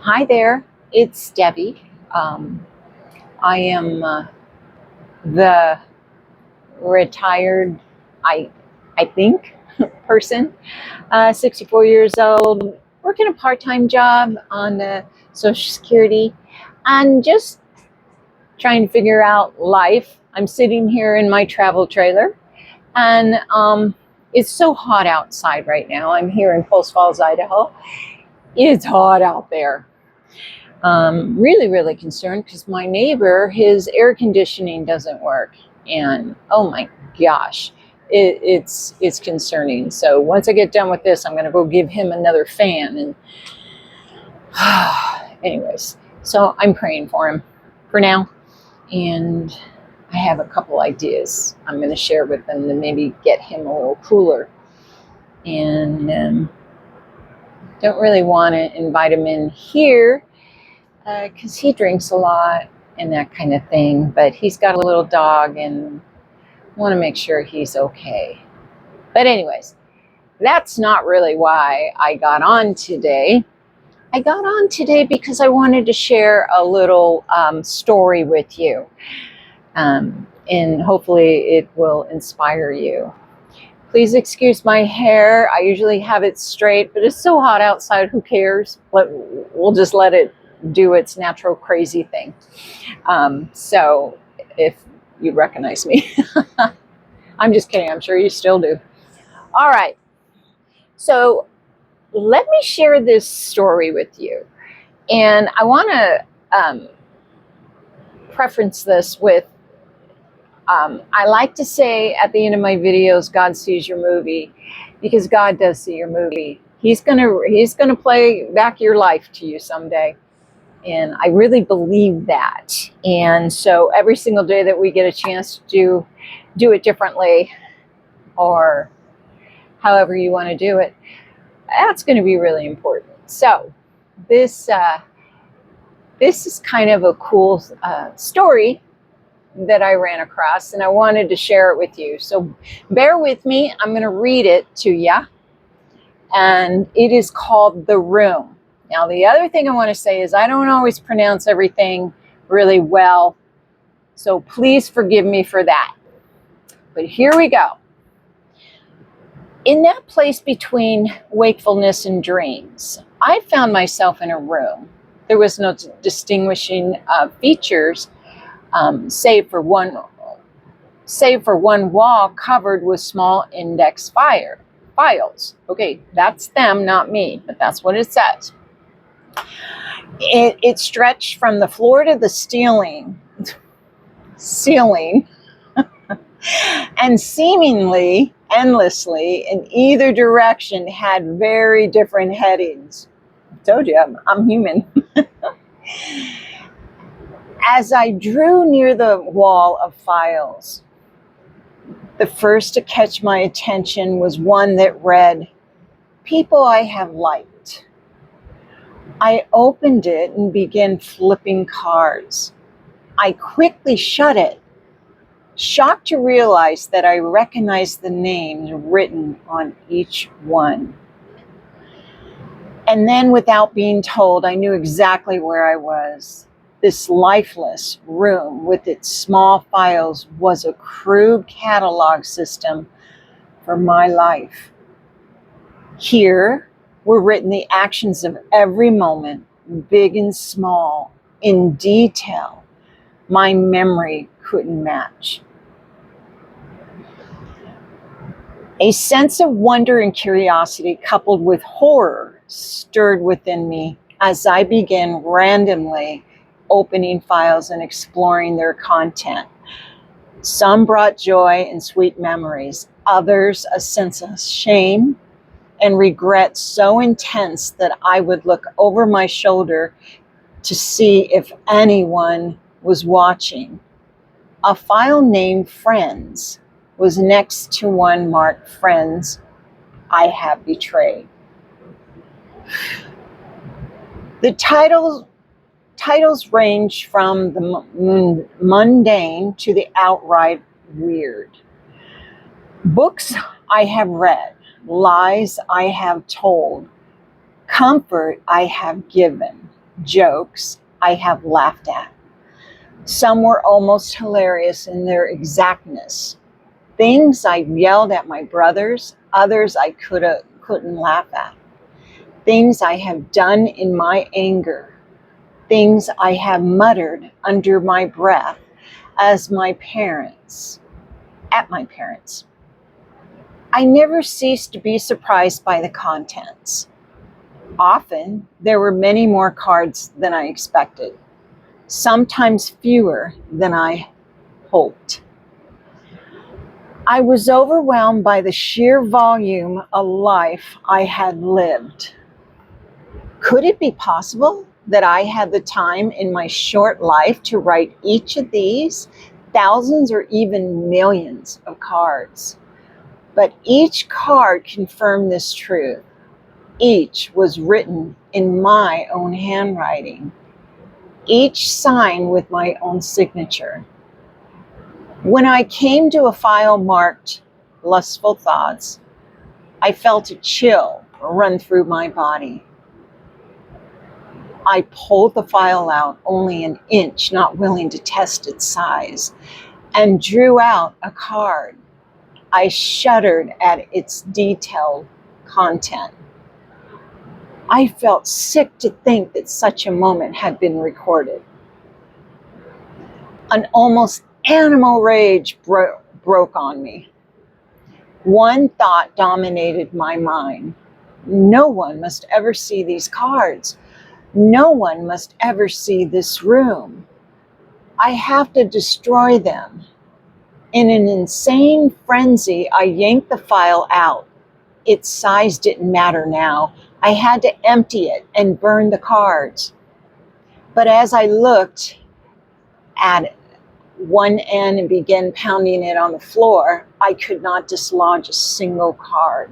Hi there, it's Debbie. I am the retired, I, I think, person, 64 years old, working a part-time job on Social Security, and just trying to figure out life. I'm sitting here in my travel trailer, and it's so hot outside right now. I'm here in Post Falls, Idaho. It's hot out there. Really, really concerned because my neighbor, his air conditioning doesn't work, and oh my gosh, it's concerning. So once I get done with this, I'm going to go give him another fan. And anyways, so I'm praying for him for now, and I have a couple ideas I'm going to share with him to maybe get him a little cooler. And don't really want to invite him in here because he drinks a lot and that kind of thing. But he's got a little dog and want to make sure he's okay. But anyways, that's not really why I got on today. I got on today because I wanted to share a little story with you. And hopefully it will inspire you. Please excuse my hair. I usually have it straight, but it's so hot outside. Who cares? We'll just let it do its natural crazy thing. So if you recognize me, I'm just kidding. I'm sure you still do. All right. So let me share this story with you. And I want to preference this with I like to say at the end of my videos, God sees your movie, because God does see your movie. He's gonna play back your life to you someday. And I really believe that. And so every single day that we get a chance to do it differently, or however you want to do it, that's going to be really important. So this is kind of a cool story that I ran across, and I wanted to share it with you. So bear with me. I'm going to read it to you. And it is called The Room. Now, the other thing I want to say is I don't always pronounce everything really well, so please forgive me for that. But here we go. In that place between wakefulness and dreams, I found myself in a room. There was no distinguishing features, save for one wall covered with small index files. Okay, that's them, not me, but that's what it says. It stretched from the floor to the ceiling, and seemingly endlessly in either direction had very different headings. I told you, I'm human. As I drew near the wall of files, the first to catch my attention was one that read, "People I have liked." I opened it and began flipping cards. I quickly shut it, shocked to realize that I recognized the names written on each one. And then, without being told, I knew exactly where I was. This lifeless room with its small files was a crude catalog system for my life. Here were written the actions of every moment, big and small, in detail my memory couldn't match. A sense of wonder and curiosity coupled with horror stirred within me as I began randomly opening files and exploring their content. Some brought joy and sweet memories, others a sense of shame and regret so intense that I would look over my shoulder to see if anyone was watching. A file named Friends was next to one marked Friends I Have Betrayed. The titles range from the mundane to the outright weird. Books I have read, lies I have told, comfort I have given, jokes I have laughed at. Some were almost hilarious in their exactness. Things I yelled at my brothers, others I couldn't laugh at. Things I have done in my anger. Things I have muttered under my breath at my parents. I never ceased to be surprised by the contents. Often, there were many more cards than I expected, sometimes fewer than I hoped. I was overwhelmed by the sheer volume of life I had lived. Could it be possible that I had the time in my short life to write each of these thousands or even millions of cards? But each card confirmed this truth. Each was written in my own handwriting, each signed with my own signature. When I came to a file marked lustful thoughts, I felt a chill run through my body. I pulled the file out only an inch, not willing to test its size, and drew out a card. I shuddered at its detailed content. I felt sick to think that such a moment had been recorded. An almost animal rage broke on me. One thought dominated my mind. No one must ever see these cards. No one must ever see this room. I have to destroy them. In an insane frenzy, I yanked the file out. Its size didn't matter now. I had to empty it and burn the cards. But as I looked at one end and began pounding it on the floor, I could not dislodge a single card.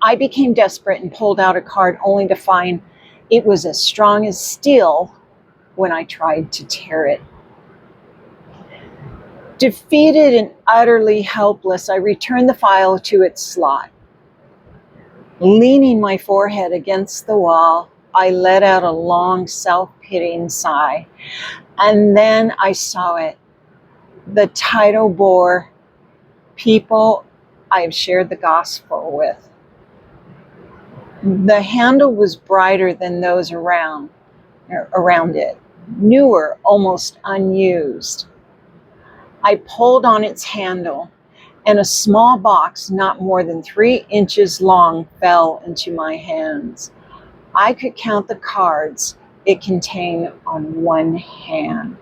I became desperate and pulled out a card only to find it was as strong as steel when I tried to tear it. Defeated and utterly helpless, I returned the file to its slot. Leaning my forehead against the wall, I let out a long, self-pitying sigh. And then I saw it. The title bore People I Have Shared the Gospel With. The handle was brighter than those around it, newer, almost unused. I pulled on its handle, and a small box not more than 3 inches long fell into my hands. I could count the cards it contained on one hand.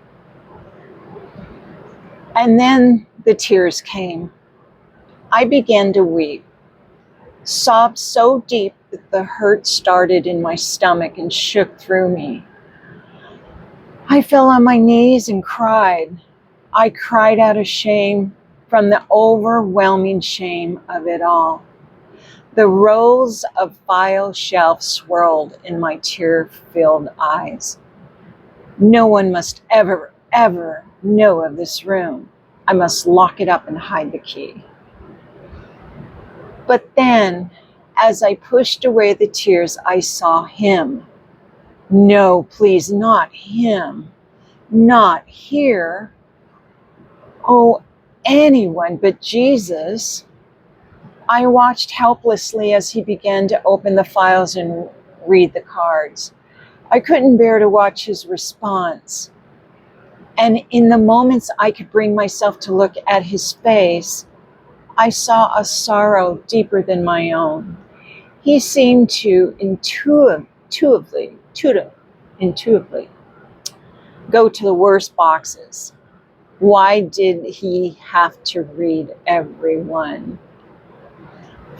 And then the tears came. I began to weep, sobbed so deep that the hurt started in my stomach and shook through me. I fell on my knees and cried. I cried out of shame, from the overwhelming shame of it all. The rows of file shelves swirled in my tear-filled eyes. No one must ever, ever know of this room. I must lock it up and hide the key. But then, as I pushed away the tears, I saw him. No, please, not him. Not here. Oh, anyone but Jesus. I watched helplessly as he began to open the files and read the cards. I couldn't bear to watch his response. And in the moments I could bring myself to look at his face, I saw a sorrow deeper than my own. He seemed to intuitively go to the worst boxes. Why did he have to read every one?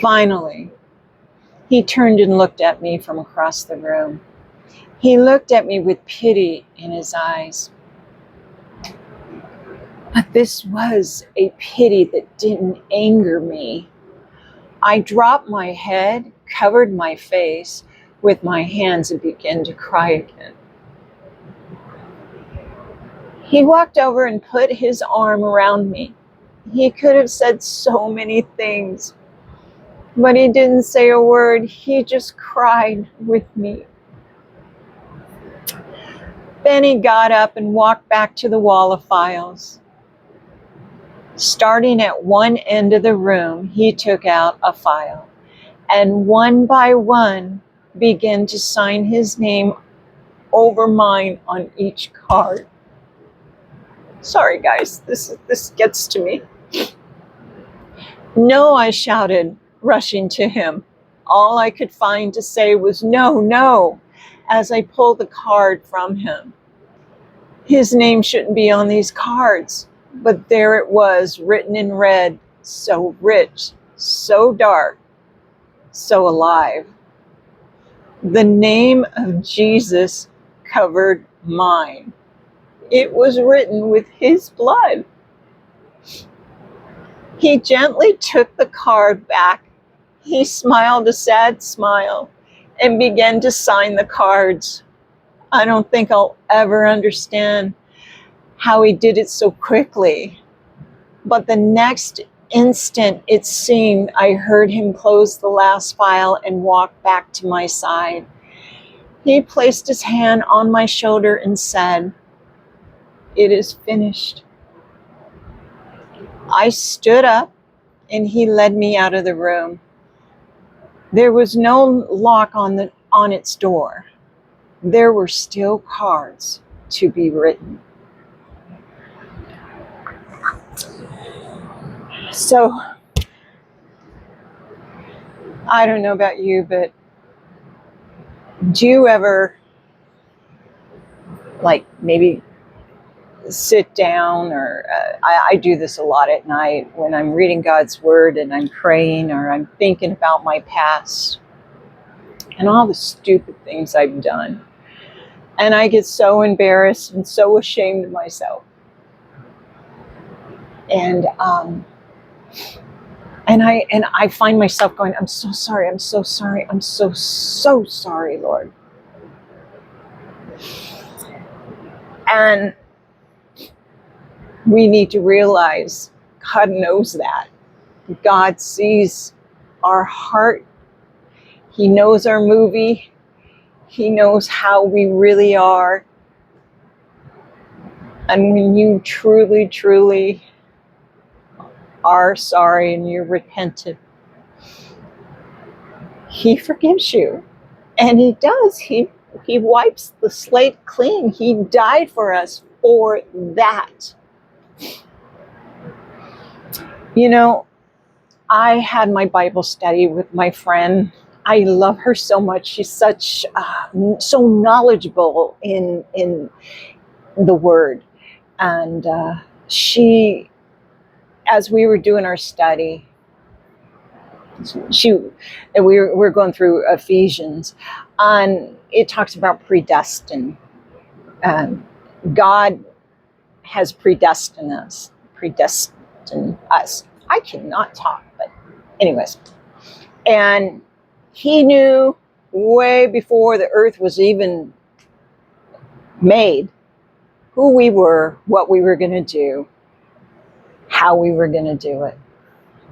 Finally, he turned and looked at me from across the room. He looked at me with pity in his eyes. But this was a pity that didn't anger me. I dropped my head, covered my face with my hands, and began to cry again. He walked over and put his arm around me. He could have said so many things, but he didn't say a word. He just cried with me. Then he got up and walked back to the wall of files. Starting at one end of the room, he took out a file and one by one began to sign his name over mine on each card. Sorry, guys, this gets to me. No, I shouted, rushing to him. All I could find to say was no, no, as I pulled the card from him. His name shouldn't be on these cards, but there it was, written in red, so rich, so dark, so alive. The name of Jesus covered mine. It was written with his blood. He gently took the card back. He smiled a sad smile and began to sign the cards. I don't think I'll ever understand how he did it so quickly. But the next instant, it seemed, I heard him close the last file and walk back to my side. He placed his hand on my shoulder and said, "It is finished." I stood up and he led me out of the room. There was no lock on its door. There were still cards to be written. So, I don't know about you, but do you ever, like, maybe sit down, or I do this a lot at night when I'm reading God's word and I'm praying or I'm thinking about my past and all the stupid things I've done. And I get so embarrassed and so ashamed of myself. And I find myself going, I'm so sorry, I'm so sorry, I'm so sorry, Lord. And we need to realize God knows that. God sees our heart. He knows our movie. He knows how we really are. And when you truly, truly are sorry and you're repentant, He forgives you. And He does. He wipes the slate clean. He died for us for that. You know, I had my Bible study with my friend. I love her so much. She's such so knowledgeable in the Word, and she, as we were doing our study, we were going through Ephesians, and it talks about predestined. God has predestined us. I cannot talk, but anyways. And He knew way before the earth was even made who we were, what we were going to do, how we were going to do it.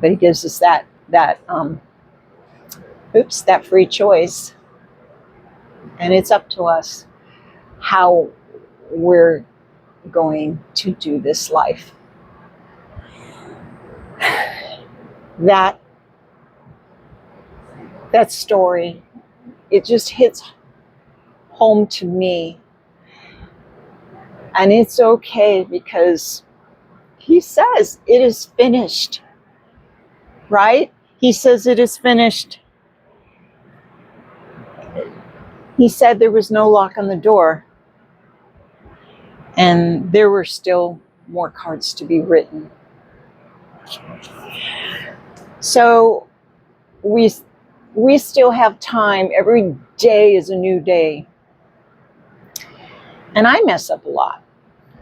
But He gives us that free choice. And it's up to us how we're going to do this life. That story, it just hits home to me. And it's okay because He says it is finished, right? He says it is finished. He said there was no lock on the door, and there were still more cards to be written. So we still have time. Every day is a new day. And I mess up a lot.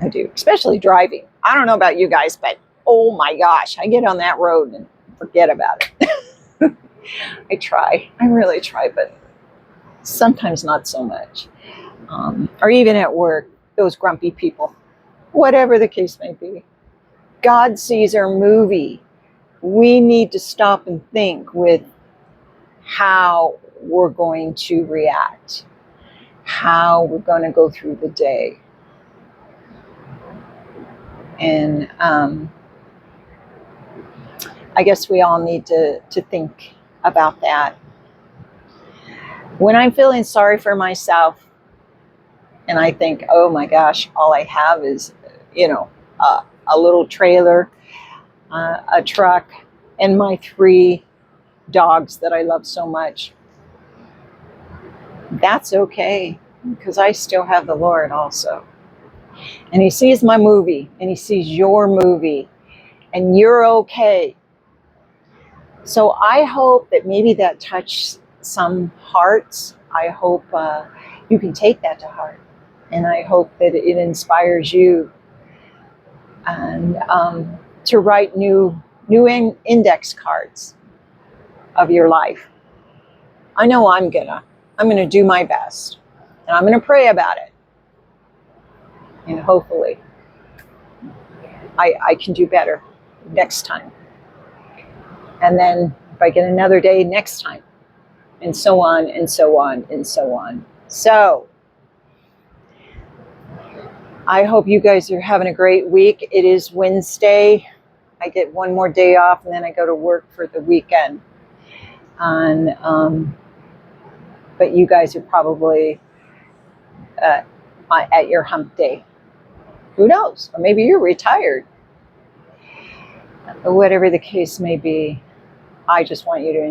I do, especially driving. I don't know about you guys, but oh my gosh, I get on that road and forget about it. I try. I really try, but sometimes not so much. Or even at work, those grumpy people. Whatever the case may be. God sees our movie. We need to stop and think with how we're going to react. how we're going to go through the day. And I guess we all need to think about that. When I'm feeling sorry for myself and I think, oh my gosh, all I have is, a little trailer, a truck, and my 3 dogs that I love so much, that's okay, because I still have the Lord also. And He sees my movie, and He sees your movie, and you're okay. So I hope that maybe that touched some hearts. I hope you can take that to heart. And I hope that it inspires you and to write new index cards of your life. I know I'm gonna do my best, and I'm gonna pray about it, and hopefully I can do better next time. And then if I get another day, next time, and so on and so on and so on. So I hope you guys are having a great week. It is Wednesday. I get one more day off, and then I go to work for the weekend. And but you guys are probably at your hump day. Who knows? Or maybe you're retired. Whatever the case may be, I just want you to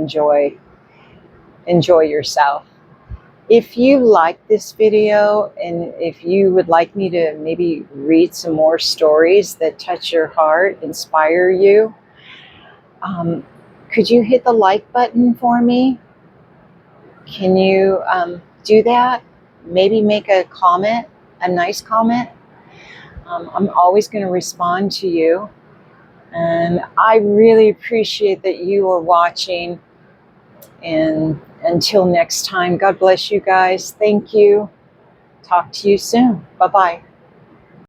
enjoy yourself. If you like this video, and if you would like me to maybe read some more stories that touch your heart, inspire you, could you hit the like button for me? Can you do that? Maybe make a comment, a nice comment. I'm always going to respond to you. And I really appreciate that you are watching. And until next time, God bless you guys. Thank you. Talk to you soon. Bye-bye.